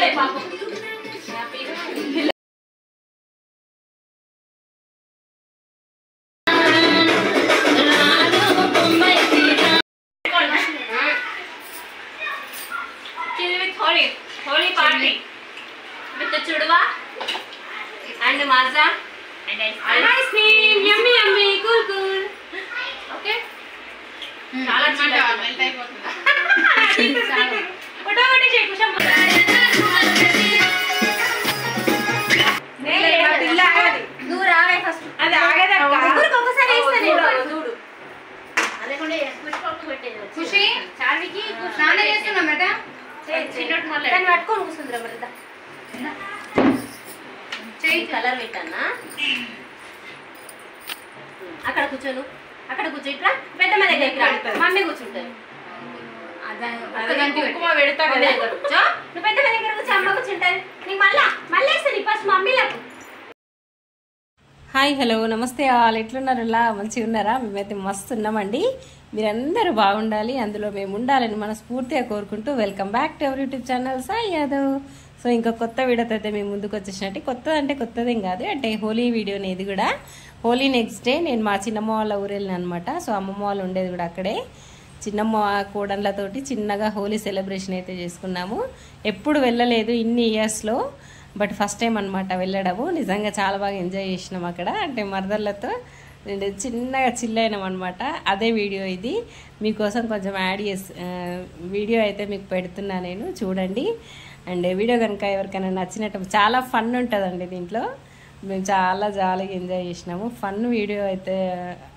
Holy party with the chudwa and the maza and ice cream. Yummy, yummy, cool. Okay. Chala chilla melt అయిపోతుంది. Photo ఒకటి చేయి కుషం. నే ఇల్ల ఆగది. నువ్వు రావే ఫస్ట్. అది ఆగదక్క. ఊరికి ఒకసారి వేస్తా నేను చూడు. అదేకుండే పుష్పకు పెట్టేది. ఖుషి చార్వికి స్నానం చేస్తున్నా మేడం. చిన్నట్టు మళ్ళీ దాన్ని పట్టుకొని కూర్చుందిరా మరి చెయ్యి కలర్ పెట్టన్నా అక్కడ కూర్చోను అక్కడ కూర్చో ఇట్లా పెద్దమ్మ దగ్గరికి రా మమ్మీ కూర్చుంటారు నువ్వు పెద్దమ్మ దగ్గర కూర్చో అమ్మ కూర్చుంటారు నీకు మళ్ళీ వేస్తాను ఫస్ట్ మమ్మీలకు. హాయ్ హలో నమస్తే వాళ్ళు ఎట్లున్నారు? ఇలా మంచిగా ఉన్నారా? మేమైతే మస్తు ఉన్నామండి. మీరందరూ బాగుండాలి, అందులో మేము ఉండాలని మనస్ఫూర్తిగా కోరుకుంటూ welcome back to our YouTube channel Sai Yadav. So ఇంకా కొత్త వీడియోతో అయితే మేము ముందుకు వచ్చేసినట్టు కొత్తది అంటే కొత్తదేం కాదు, అంటే హోలీ వీడియోని ఇది కూడా. హోలీ నెక్స్ట్ డే నేను మా చిన్నమ్మ వాళ్ళ ఊరు వెళ్ళిన అనమాట. సో అమ్మమ్మ వాళ్ళు ఉండేది కూడా అక్కడే. చిన్నమ్మ కోడళ్ళతోటి చిన్నగా హోలీ సెలబ్రేషన్ అయితే చేసుకున్నాము. ఎప్పుడు వెళ్ళలేదు ఇన్ని ఇయర్స్లో, బట్ ఫస్ట్ టైం అనమాట వెళ్ళడము. నిజంగా చాలా బాగా ఎంజాయ్ చేసినాం అక్కడ. అంటే మరదళ్ళతో చిన్నగా చిల్లైనాం అనమాట. అదే వీడియో ఇది మీకోసం కొంచెం యాడ్ చేసి వీడియో అయితే మీకు పెడుతున్నా నేను, చూడండి. అండ్ వీడియో కనుక ఎవరికైనా నచ్చినట్టు చాలా ఫన్ ఉంటుందండి దీంట్లో. మేము చాలా జాలీగా ఎంజాయ్ చేసినాము. ఫన్ వీడియో అయితే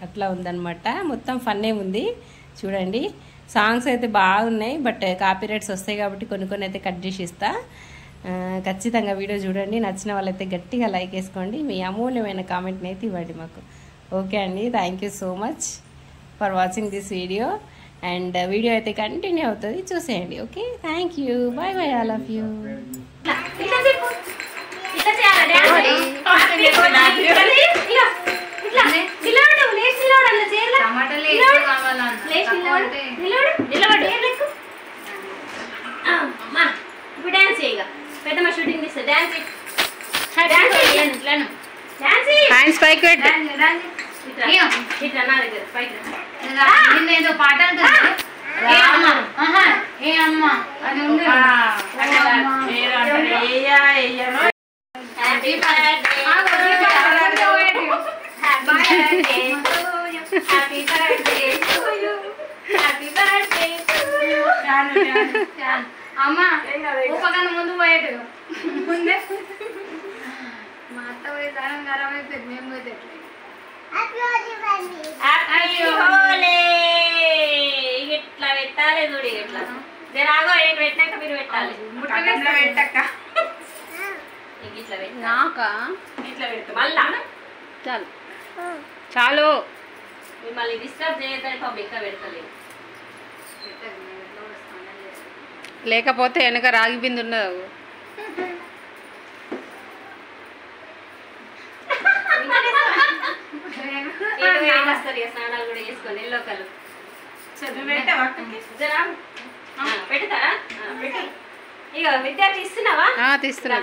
అట్లా ఉందన్నమాట, మొత్తం ఫన్నే ఉంది చూడండి. సాంగ్స్ అయితే బాగున్నాయి, బట్ కాపీరైట్స్ వస్తాయి కాబట్టి కొన్ని అయితే కట్ చేసి ఇస్తా. ఖచ్చితంగా వీడియో చూడండి. నచ్చిన వాళ్ళైతే గట్టిగా లైక్ వేసుకోండి. మీ అమూల్యమైన కామెంట్ని అయితే ఇవ్వండి మాకు. ఓకే అండి, thank you so much for watching this video. And video అయితే కంటిన్యూ అవుతుంది, చూసేయండి. Okay, thank you, bye bye, all of you. Dance చేయగా పెద్దమ్మ షూటింగ్ తీస్తా. డాన్స్ హ్యాండ్స్ పైకి పెట్టు. ఇట్లా నా దగ్గర పైకి ఏదో పాట ఏ అమ్మ అది ఉంది. Happy birthday happy birthday happy birthday అమ్మ ఉపకన్నా ముందు పోయేటు ముందే మా అత్త పోయి దానం ఖరాబ్ అయిపోయింది, మేము పోతే ఇట్లా పెట్టాలి చూడు. ఇట్లా జరాగో నేను పెట్టాక మీరు పెట్టాలి. పెట్టక్క ఇట్లా పెట్టి నాకా ఇట్లా పెడతా మళ్ళా చాలు చాలు. మిమ్మల్ని డిస్టర్బ్ చేయొద్దని పబ్లిక్ గా పెడతలేదు. లేకపోతే వెనక రాగి బిందు ఉండదు. స్నానాలు కూడా చేసుకోండి. ఎల్లో కలర్ పెడతారా? ఇక విద్యార్థి ఇస్తున్నావా? తీస్తున్నా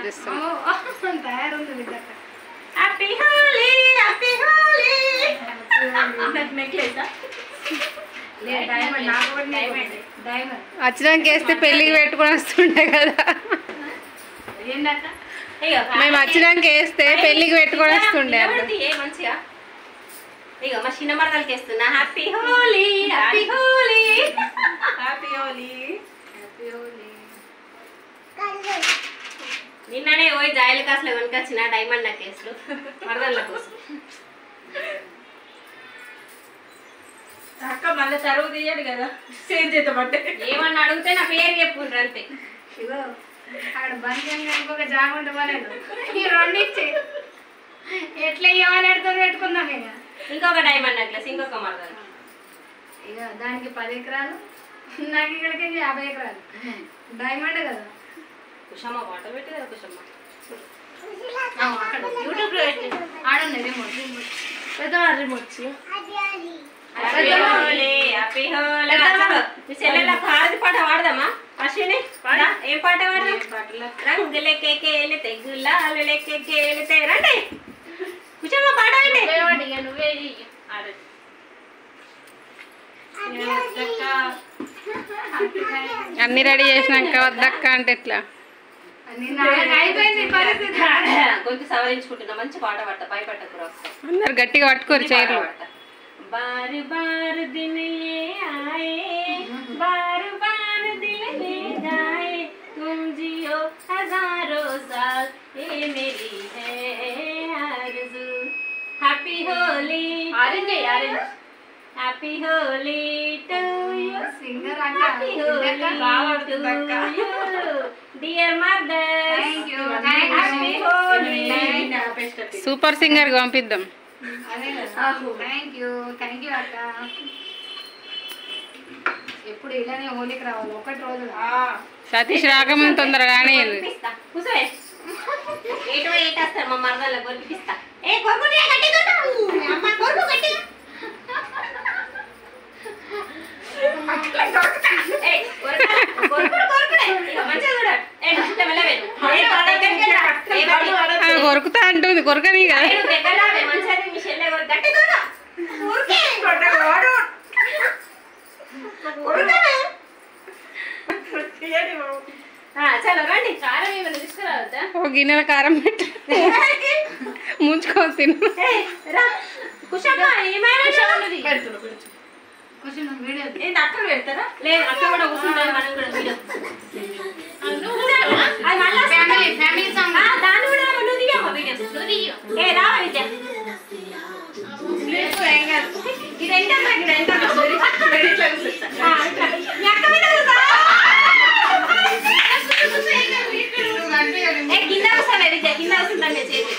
తయారుంది విద్యార్థి. Happy Holi happy Holi. Necklace వచ్చినాక వేస్తే పెళ్ళికి పెట్టుకొని వస్తుండే కదా. మేము వచ్చినాక వేస్తే పెళ్ళికి పెట్టుకొని వస్తుండే మంచిగా. ఇక మా చిన్న మరదలకి వేస్తున్నా. Happy Holi happy Holi happy Holi happy Holi. నిన్ననే పోయి జాయిల కాసులో కొనుకొచ్చిన డైమండ్ నెక్లెస్లు మరదళ్ళ కోసం. అక్క మళ్ళీ తరువు తీయడు కదా, సేమ్ చేద్దామంటే ఏమన్నా అడిగితే నా పేరు చెప్పుకుంటారు అంతే. ఇగో అక్కడ బంద్ ఇంకొక జాగుంటే పలేదు. ఈ రెండు ఇచ్చి ఎట్లా ఇవ్వాలి ఎడుతుంది పెట్టుకుందాం. ఇక ఇంకొక డైమండ్ నెక్లెస్ ఇంకొక మరదలు. ఇక దానికి 10 ఎకరాలు, నాకు ఇక్కడికి 50 ఎకరాలు. డైమండ్ కదా. కుషమ్మ వాటర్ పెట్టి కదా కుషమ్మ అక్కడ యూట్యూబ్ లో పెట్టి ఆడండి రిమోట్ పెద్ద remote happy Holi happy Holi. చెల్లెళ్ళ హారతి పాట వాడదామా? అశ్విని ఏం పాట పాడదాం? రంగులెక్కేలితే గులాలులెక్కేలితే రండి కూర్చోమ్మా పాడండి. నువ్వే అన్ని రెడీ చేసినాక వద్దక్క అంటే ఎట్లా? కొంచెం సవరించుకుంటున్నా. మంచి పాట పడతా పై పట్టకురా. అందరు గట్టిగా పట్టుకోరు చైర్లు. बार बार दिन ये आए बार बार दिल ले जाए तुम जियो हजारों साल ये मेरी है आरज़ू. Happy Holi happy Holi to you happy Holi to you dear mother. Happy Holi. Super singer కి పంపిద్దాం. థ్యాంక్ యూ అక్క. ఎప్పుడు ఇలానే హోలీకి రావాలి ఒకటి రోజు. సతీష్ రాకముందు తొందరగానే ఏటేస్తారు మా మరదల్లో గొరిపిస్తా. కొరుకుతా అంటుంది. కొరకని కదా ఓ గిన్నెల కారం పెట్టి ముంచుకొని తిను. అక్కడ పెడతారా? లేదు అక్కడ కూడా కూర్చుంటారు. మనం కూడా వీడియో దాన్ని కూడా నువ్వు దిగమ్మా వీడియో. ఏ రా విద్య ఇది ఎంత కింద వస్తాను విద్య కింద వస్తుందండి చేతి.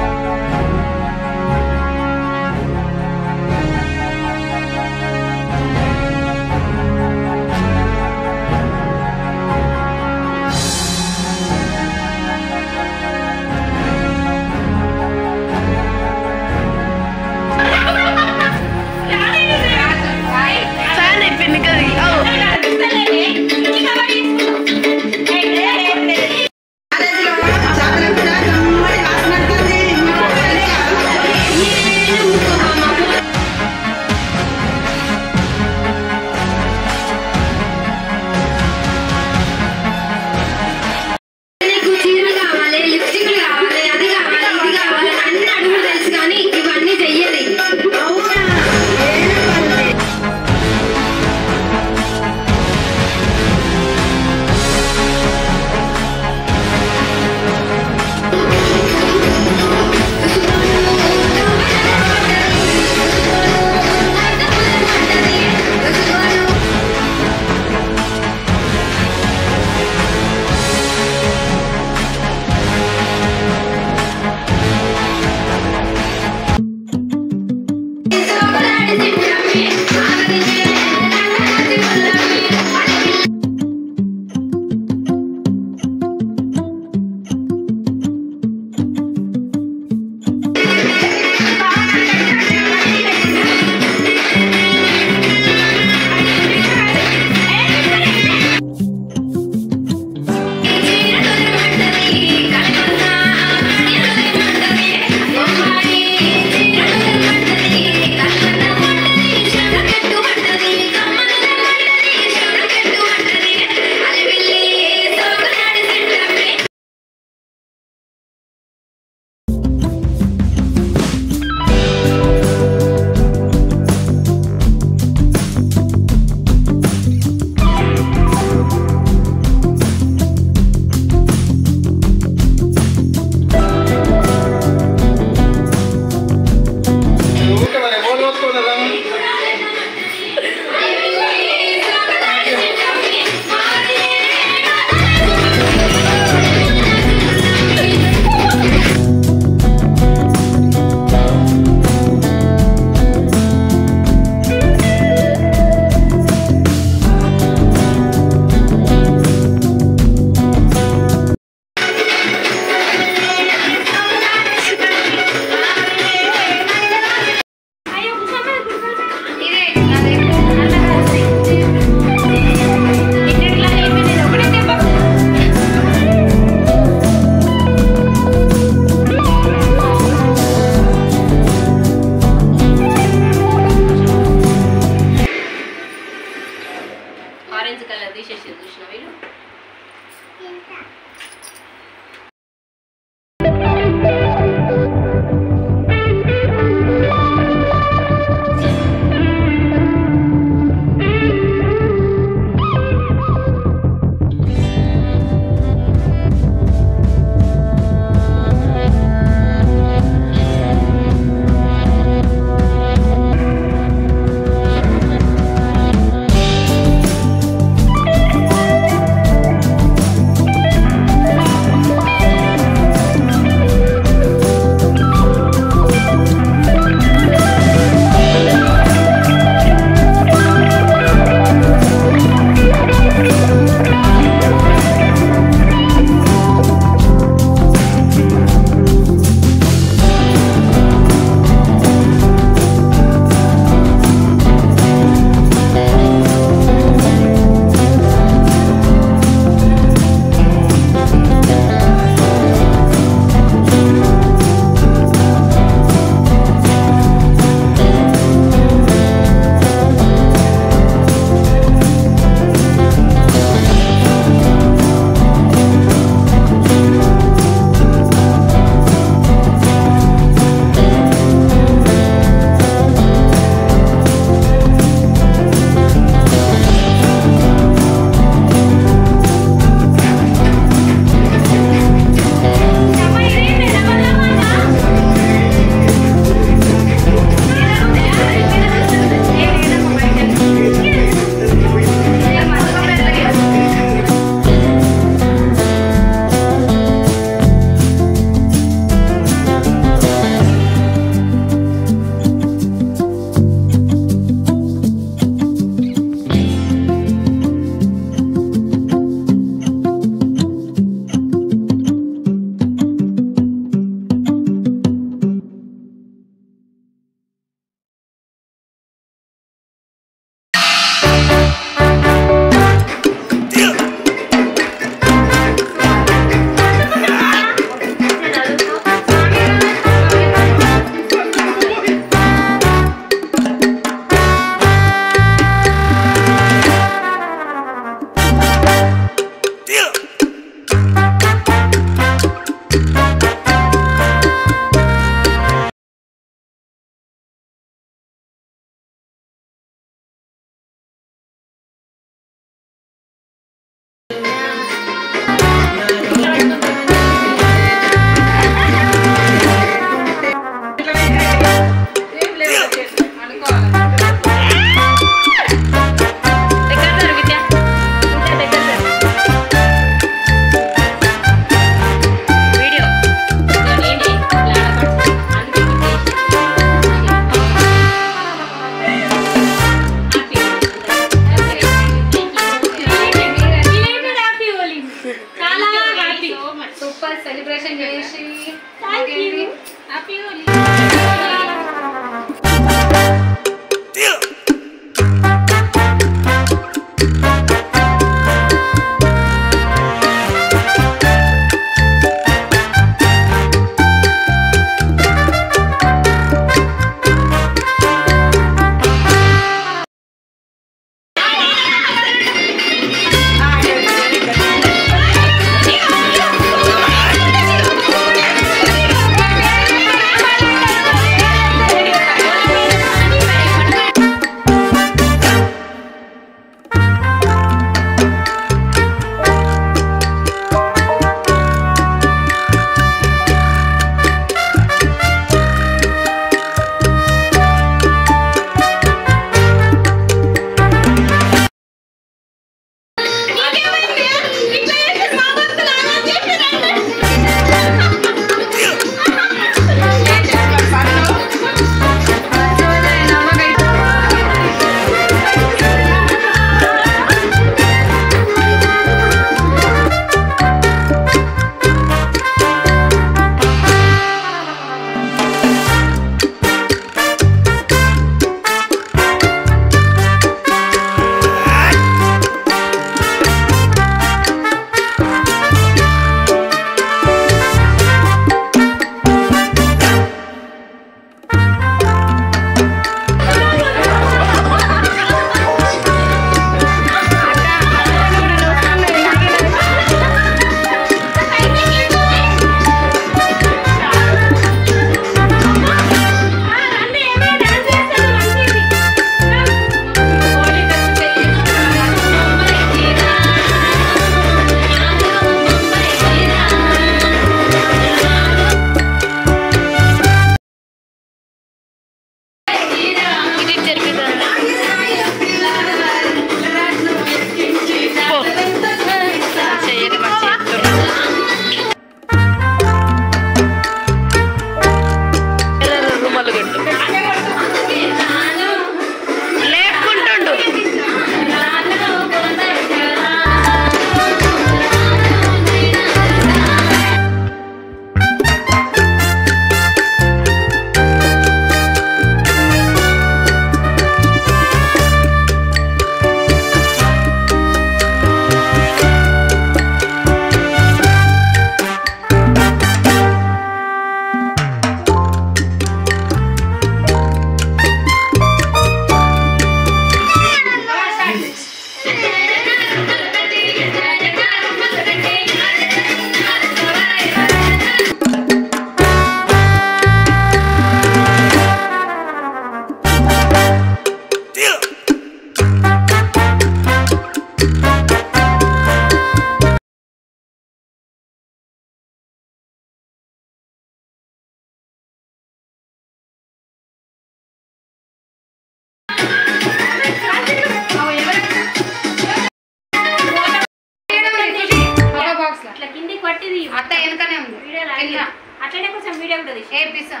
వీడియో కూడా తీసి ఏ పిస్సా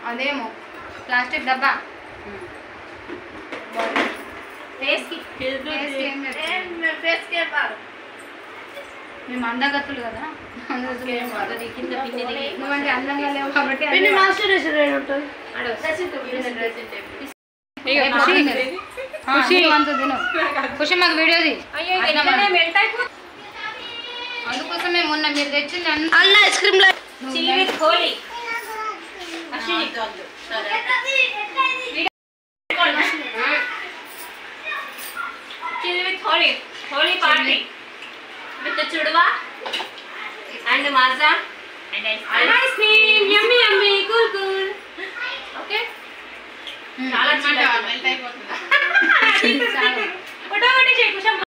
అదేమో ప్లాస్టిక్ డబ్బా ఫేస్కి మేము అందగత్తులు కదా కింద పిన్ని నువ్వంటే అందంగా లేవు కాబట్టి ఖుషి మాకు వీడియోది అందుకోసమే మొన్న మీరు తెచ్చింది అన్న ice cream chilly with Holi chilly with Holi Holi party with చుడువా and Maaza and ice cream yummy yummy cool cool okay చాలా మెల్ట్ అయిపోతుంది ఫోటో ఒకటి చేయి కుషమ్మ